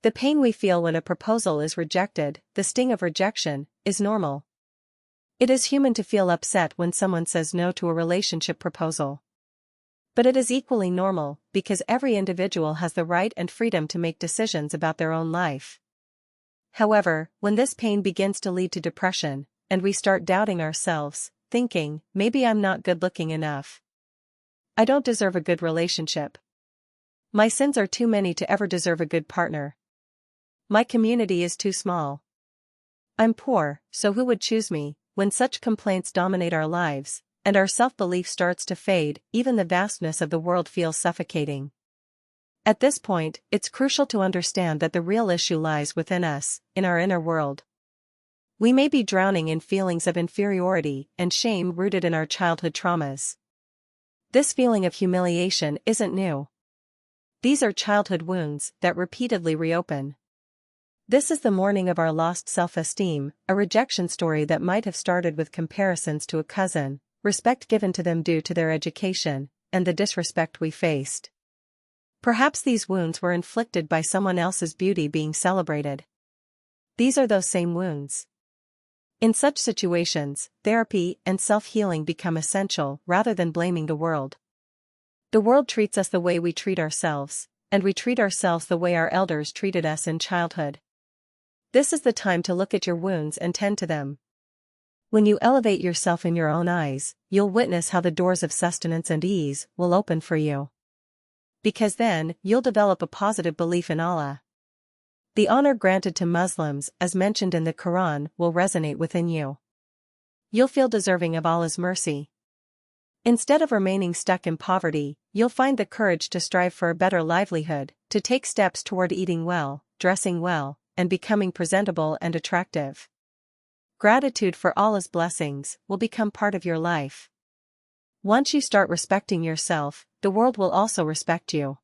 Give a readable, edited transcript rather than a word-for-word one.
The pain we feel when a proposal is rejected, the sting of rejection, is normal. It is human to feel upset when someone says no to a relationship proposal. But it is equally normal, because every individual has the right and freedom to make decisions about their own life. However, when this pain begins to lead to depression, and we start doubting ourselves, thinking, maybe I'm not good-looking enough. I don't deserve a good relationship. My sins are too many to ever deserve a good partner. My community is too small. I'm poor, so who would choose me? When such complaints dominate our lives, and our self-belief starts to fade, even the vastness of the world feels suffocating. At this point, it's crucial to understand that the real issue lies within us, in our inner world. We may be drowning in feelings of inferiority and shame rooted in our childhood traumas. This feeling of humiliation isn't new. These are childhood wounds that repeatedly reopen. This is the mourning of our lost self-esteem, a rejection story that might have started with comparisons to a cousin, respect given to them due to their education, and the disrespect we faced. Perhaps these wounds were inflicted by someone else's beauty being celebrated. These are those same wounds. In such situations, therapy and self-healing become essential rather than blaming the world. The world treats us the way we treat ourselves, and we treat ourselves the way our elders treated us in childhood. This is the time to look at your wounds and tend to them. When you elevate yourself in your own eyes, you'll witness how the doors of sustenance and ease will open for you. Because then, you'll develop a positive belief in Allah. The honor granted to Muslims, as mentioned in the Quran, will resonate within you. You'll feel deserving of Allah's mercy. Instead of remaining stuck in poverty, you'll find the courage to strive for a better livelihood, to take steps toward eating well, dressing well, and becoming presentable and attractive. Gratitude for Allah's blessings will become part of your life. Once you start respecting yourself, the world will also respect you.